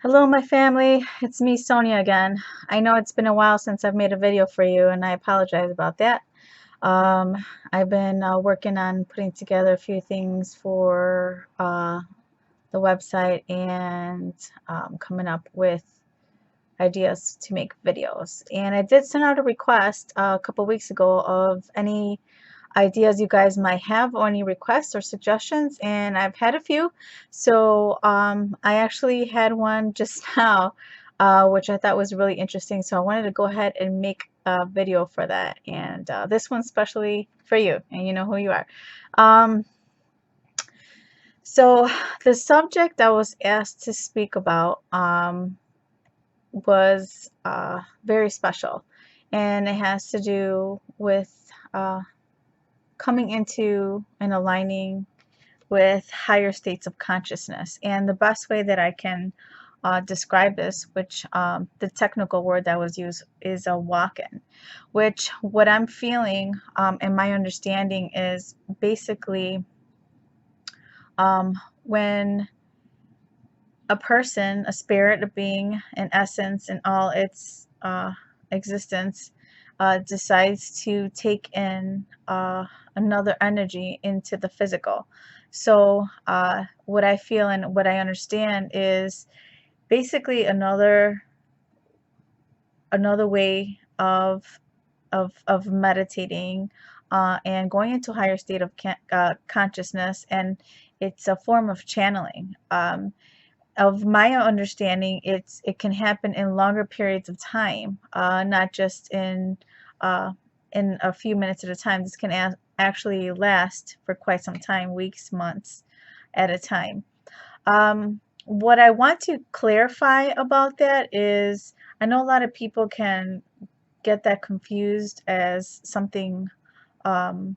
Hello, my family. It's me, Sonia, again. I know it's been a while since I've made a video for you, and I apologize about that. Um, I've been working on putting together a few things for the website and coming up with ideas to make videos. And I did send out a request a couple weeks ago of any ideas you guys might have or any requests or suggestions, and I've had a few. So I actually had one just now, which I thought was really interesting, so I wanted to go ahead and make a video for that, and this one's specially for you, and you know who you are. um, so the subject I was asked to speak about was very special, and it has to do with uh, coming into and aligning with higher states of consciousness. And the best way that I can describe this, which the technical word that was used is a walk-in, which what I'm feeling and my understanding is basically when a person, a spirit, a being, an essence, in all its existence, decides to take in another energy into the physical. So what I feel and what I understand is basically another way of meditating and going into a higher state of consciousness, and it's a form of channeling. Of my understanding, it can happen in longer periods of time, not just uh, in a few minutes at a time. This can actually last for quite some time, weeks, months at a time. What I want to clarify about that is I know a lot of people can get that confused as something um,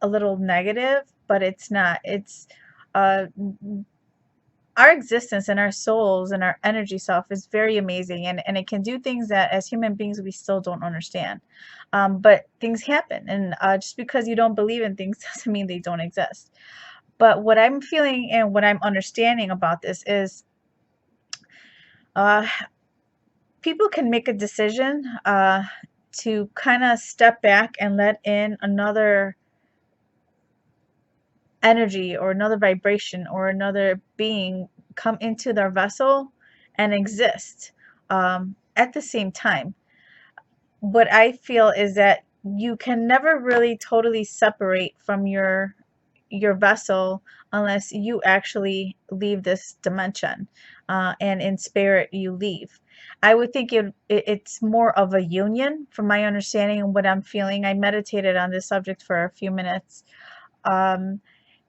a little negative, but it's not. It's uh, our existence and our souls and our energy self is very amazing, and it can do things that as human beings we still don't understand. But things happen, and just because you don't believe in things doesn't mean they don't exist. But what I'm feeling and what I'm understanding about this is uh, people can make a decision to kind of step back and let in another energy or another vibration or another being come into their vessel and exist at the same time. What I feel is that you can never really totally separate from your vessel unless you actually leave this dimension, and in spirit you leave. I would think it's more of a union from my understanding and what I'm feeling. I meditated on this subject for a few minutes. um,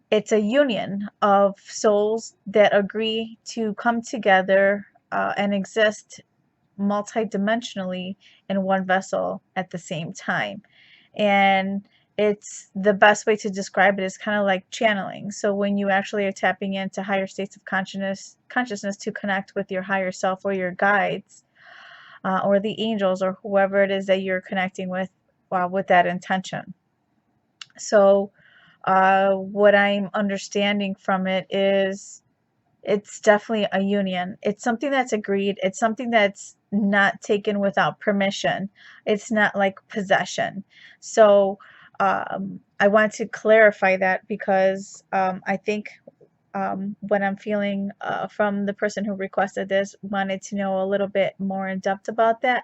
it's a union of souls that agree to come together and exist multidimensionally in one vessel at the same time. And it's the best way to describe it is kind of like channeling. So when you actually are tapping into higher states of consciousness to connect with your higher self or your guides, or the angels or whoever it is that you're connecting with that intention. So what I'm understanding from it is it's definitely a union. It's something that's agreed. It's something that's not taken without permission. It's not like possession. So I want to clarify that because I think what I'm feeling from the person who requested this wanted to know a little bit more in depth about that.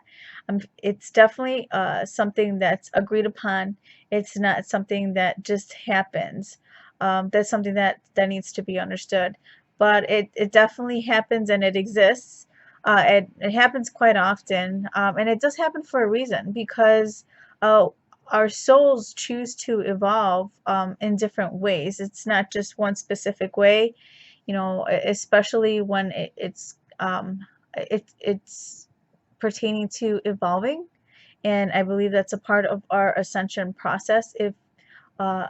It's definitely something that's agreed upon. It's not something that just happens. That's something that needs to be understood. But it definitely happens and it exists. It happens quite often, and it does happen for a reason because uh, our souls choose to evolve in different ways. It's not just one specific way, especially when it's pertaining to evolving. And I believe that's a part of our ascension process. If uh,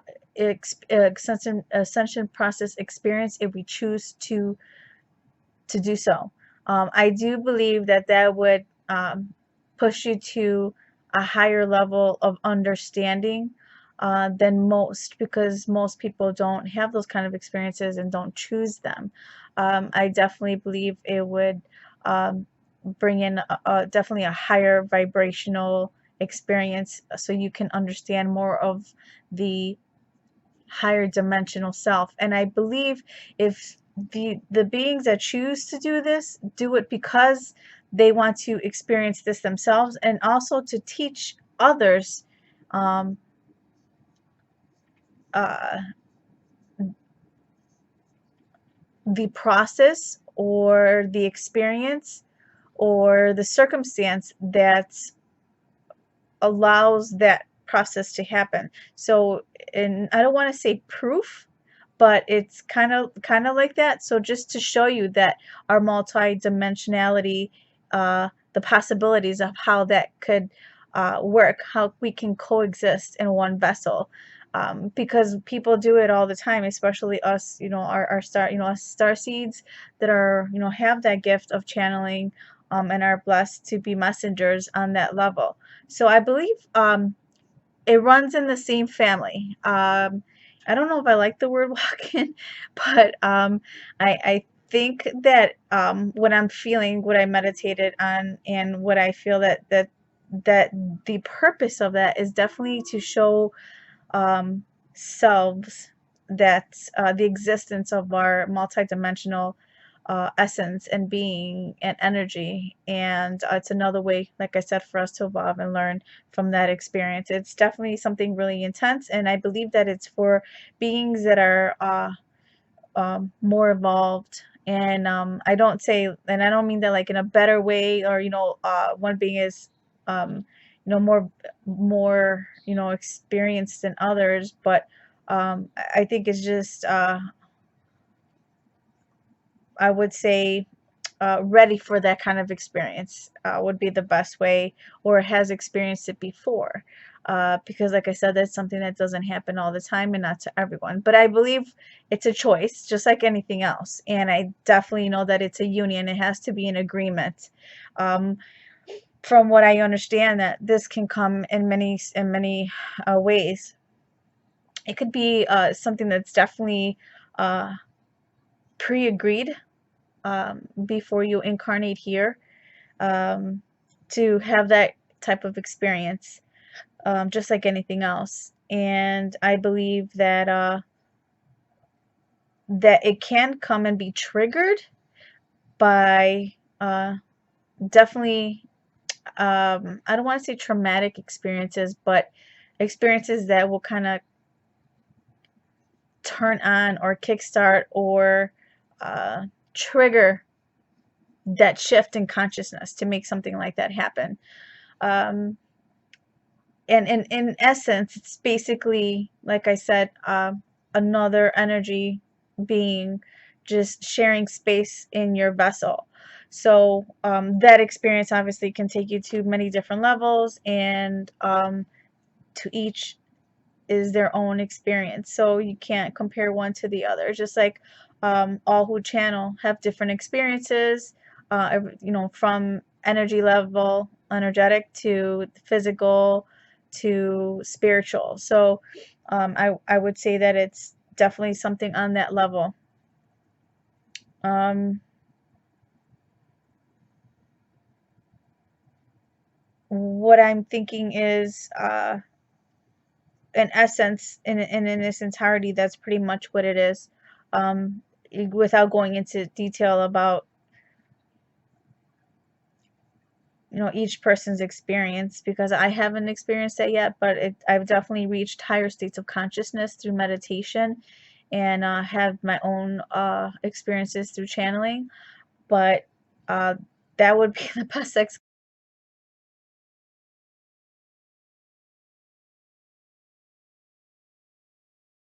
ascension process experience, if we choose to do so. I do believe that would push you to a higher level of understanding than most, because most people don't have those kind of experiences and don't choose them. I definitely believe it would bring in definitely a higher vibrational experience, so you can understand more of the higher dimensional self. And I believe if the beings that choose to do this do it because they want to experience this themselves, and also to teach others um, uh, the process or the experience or the circumstance that allows that process to happen. So, and I don't want to say proof, but it's kind of like that. So just to show you that our multi-dimensionality, the possibilities of how that could work, how we can coexist in one vessel. Because people do it all the time, especially us, our star, us star seeds that are, have that gift of channeling, and are blessed to be messengers on that level. So I believe it runs in the same family. I don't know if I like the word walk-in, but I think that what I'm feeling, what I meditated on, and what I feel that the purpose of that is definitely to show um, selves that the existence of our multidimensional essence and being and energy. And it's another way, like I said, for us to evolve and learn from that experience. It's definitely something really intense, and I believe that it's for beings that are more evolved. And I don't say, and I don't mean that like in a better way, or one being is more experienced than others, but I think it's just I would say ready for that kind of experience would be the best way, or has experienced it before. Because, like I said, that's something that doesn't happen all the time and not to everyone. But I believe it's a choice, just like anything else. And I definitely know that it's a union. It has to be an agreement. Um, from what I understand, that this can come in many ways. It could be something that's definitely uh, pre-agreed before you incarnate here, um, to have that type of experience, just like anything else. And I believe that that it can come and be triggered by definitely, I don't want to say traumatic experiences, but experiences that will kind of turn on or kickstart or uh, trigger that shift in consciousness to make something like that happen. Um, and in essence, it's basically, like I said, another energy being just sharing space in your vessel. So that experience obviously can take you to many different levels, and to each is their own experience. So you can't compare one to the other. Just like all who channel have different experiences, from energy level, energetic, to physical, to spiritual. So I would say that it's definitely something on that level. Um, what I'm thinking is, in essence, in its entirety, that's pretty much what it is. Um, without going into detail about each person's experience, because I haven't experienced that yet, but I've definitely reached higher states of consciousness through meditation, and have my own experiences through channeling. But that would be the best